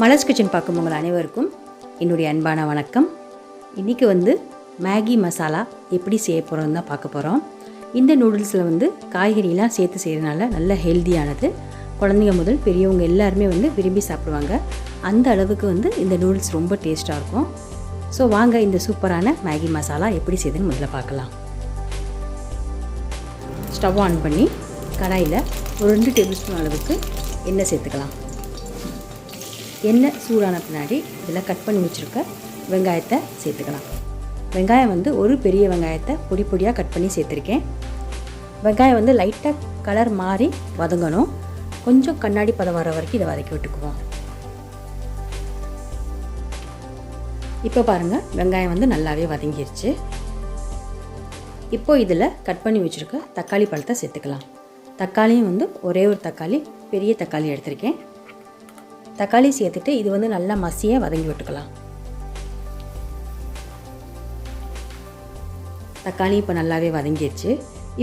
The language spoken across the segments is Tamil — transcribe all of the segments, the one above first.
மலர்ஸ் கிச்சன் பார்க்கும் உங்கள் அனைவருக்கும் என்னுடைய அன்பான வணக்கம். இன்றைக்கி மேகி மசாலா எப்படி செய்ய போகிறோன்னு தான் பார்க்க போகிறோம். இந்த நூடுல்ஸில் காய்கறிலாம் சேர்த்து செய்கிறதுனால நல்ல ஹெல்த்தியானது. குழந்தைங்க முதல் பெரியவங்க எல்லாருமே விரும்பி சாப்பிடுவாங்க. அந்த அளவுக்கு இந்த நூடுல்ஸ் ரொம்ப டேஸ்ட்டாக இருக்கும். ஸோ வாங்க இந்த சூப்பரான மேகி மசாலா எப்படி செய்யுதுன்னு முதல்ல பார்க்கலாம். ஸ்டவ் ஆன் பண்ணி கடாயில் ஒரு 2 டேபிள் ஸ்பூன் அளவுக்கு எண்ணெய் சேர்த்துக்கலாம். எண்ணெய் சூடான பின்னாடி இதில் கட் பண்ணி வச்சுருக்க வெங்காயத்தை சேர்த்துக்கலாம். வெங்காயம் ஒரு பெரிய வெங்காயத்தை பொடி பொடியாக கட் பண்ணி சேர்த்துருக்கேன். வெங்காயம் லைட்டாக கலர் மாறி வதங்கணும். கொஞ்சம் கண்ணாடி பதம் வர வரைக்கும் இதை வதக்கி விட்டுக்குவோம். இப்போ பாருங்கள், வெங்காயம் நல்லாவே வதங்கிருச்சு. இப்போ இதில் கட் பண்ணி வச்சுருக்க தக்காளி பழத்தை சேர்த்துக்கலாம். தக்காளியும் ஒரே ஒரு தக்காளி, பெரிய தக்காளி எடுத்திருக்கேன். தக்காளி சேர்த்துட்டு இது நல்லா மசியாக வதங்கி விட்டுக்கலாம். தக்காளி இப்போ நல்லாவே வதங்கிடுச்சு.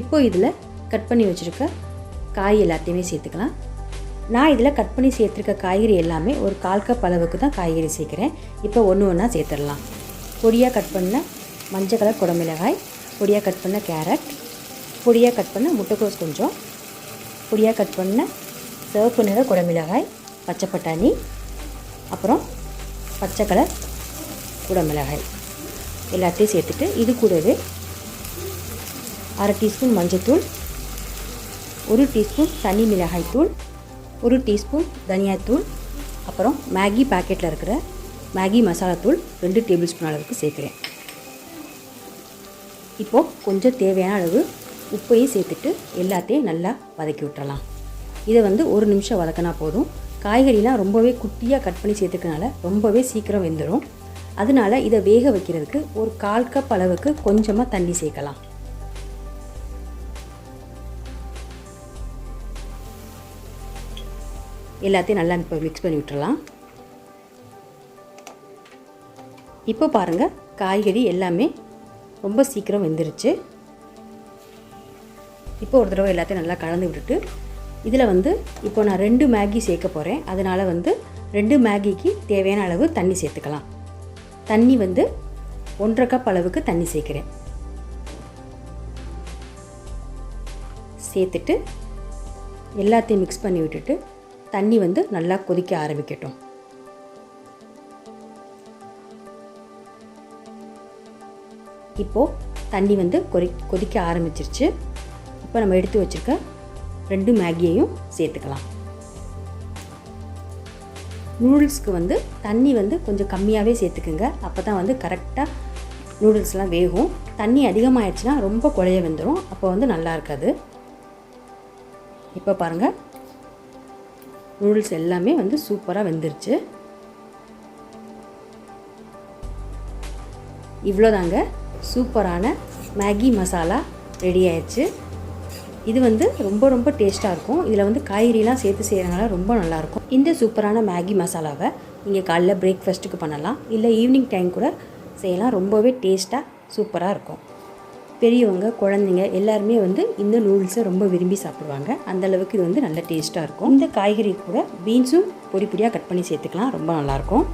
இப்போ இதில் கட் பண்ணி வச்சுருக்க காய் எல்லாத்தையுமே சேர்த்துக்கலாம். நான் இதில் கட் பண்ணி சேர்த்துருக்க காய்கறி எல்லாமே ஒரு 1/4 கப் அளவுக்கு தான் காய்கறி சேர்க்குறேன். இப்போ ஒன்று ஒன்றா சேர்த்துடலாம். பொடியாக கட் பண்ண மஞ்சள் கலர் குடமிளகாய், பொடியாக கட் பண்ண கேரட், பொடியாக கட் பண்ண முட்டைக்கோஸ், கொஞ்சம் பொடியாக கட் பண்ண சிவப்பு நிற குடமிளகாய், பச்சை பட்டாணி, அப்புறம் பச்சை கலர் குடமிளகாய் எல்லாத்தையும் சேர்த்துட்டு இது கூடவே 1/2 டீஸ்பூன் மஞ்சள்தூள், 1 டீஸ்பூன் தனி மிளகாய் தூள், 1 டீஸ்பூன் தனியாத்தூள், அப்புறம் மேகி பாக்கெட்டில் இருக்கிற மேகி மசாலா தூள் 2 டேபிள் ஸ்பூன் அளவுக்கு சேர்க்குறேன். இப்போது கொஞ்சம் தேவையான அளவு உப்பையும் சேர்த்துட்டு எல்லாத்தையும் நல்லா வதக்கி விட்டுறலாம். இதை 1 நிமிஷம் வதக்கினா போதும். காய்கறிலாம் ரொம்பவே குட்டியாக கட் பண்ணி சேர்த்துக்கனால ரொம்பவே சீக்கிரம் வெந்துடும். அதனால இதை வேக வைக்கிறதுக்கு ஒரு 1/4 கப் அளவுக்கு கொஞ்சமாக தண்ணி சேர்க்கலாம். எல்லாத்தையும் நல்லா இப்போ மிக்ஸ் பண்ணி விட்டுறலாம். இப்போ பாருங்கள், காய்கறி எல்லாமே ரொம்ப சீக்கிரம் வெந்துருச்சு. இப்போ ஒரு தடவை எல்லாத்தையும் நல்லா கலந்து விட்டுட்டு இதில் இப்போ நான் 2 மேகி சேர்க்க போகிறேன். அதனால் 2 மேகிக்கு தேவையான அளவு தண்ணி சேர்த்துக்கலாம். தண்ணி 1/2 கப் அளவுக்கு தண்ணி சேர்க்குறேன். சேர்த்துட்டு எல்லாத்தையும் மிக்ஸ் பண்ணி விட்டுட்டு தண்ணி நல்லா கொதிக்க ஆரம்பிக்கட்டும். இப்போது தண்ணி கொதிக்க ஆரம்பிச்சிருச்சு. இப்போ நம்ம எடுத்து வச்சுருக்க 2 மேகியையும் சேர்த்துக்கலாம். நூடுல்ஸ்க்கு தண்ணி கொஞ்சம் கம்மியாகவே சேர்த்துக்குங்க. அப்போ தான் கரெக்டாக நூடுல்ஸ்லாம் வேகும். தண்ணி அதிகமாகிடுச்சுன்னா ரொம்ப குழைய வெந்துடும். அப்போ நல்லா இருக்காது. இப்போ பாருங்கள், நூடுல்ஸ் எல்லாமே சூப்பராக வெந்துருச்சு. இவ்வளோதாங்க, சூப்பரான மேகி மசாலா ரெடி ஆயிடுச்சு. இது ரொம்ப ரொம்ப டேஸ்ட்டாக இருக்கும். இதில் காய்கறிலாம் சேர்த்து செய்கிறதுனால ரொம்ப நல்லாயிருக்கும். இந்த சூப்பரான மேகி மசாலாவை நீங்கள் காலைல பிரேக்ஃபாஸ்ட்டுக்கு பண்ணலாம், இல்லை ஈவினிங் டைம் கூட செய்யலாம். ரொம்பவே டேஸ்ட்டாக சூப்பராக இருக்கும். பெரியவங்க, குழந்தைங்க எல்லாருமே இந்த நூடுல்ஸை ரொம்ப விரும்பி சாப்பிடுவாங்க. அந்தளவுக்கு இது நல்ல டேஸ்ட்டாக இருக்கும். இந்த காய்கறி கூட பீன்ஸும் பொடி பொடியாக கட் பண்ணி சேர்த்துக்கலாம். ரொம்ப நல்லாயிருக்கும்.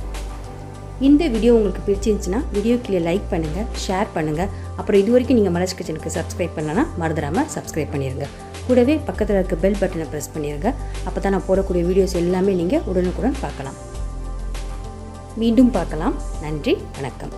இந்த வீடியோ உங்களுக்கு பிடிச்சிருந்துச்சுன்னா வீடியோ கீழே லைக் பண்ணுங்கள், ஷேர் பண்ணுங்கள். அப்புறம் இது வரைக்கும் நீங்கள் மலர்ஸ் கிச்சனுக்கு சப்ஸ்கிரைப் பண்ணலன்னா மறந்துடாமல் சப்ஸ்கிரைப் பண்ணிடுங்க. கூடவே பக்கத்தில் இருக்க பெல் பட்டனை ப்ரெஸ் பண்ணிடுங்க. அப்போ தான் நான் போடக்கூடிய வீடியோஸ் எல்லாமே நீங்கள் உடனுக்குடன் பார்க்கலாம். மீண்டும் பார்க்கலாம். நன்றி, வணக்கம்.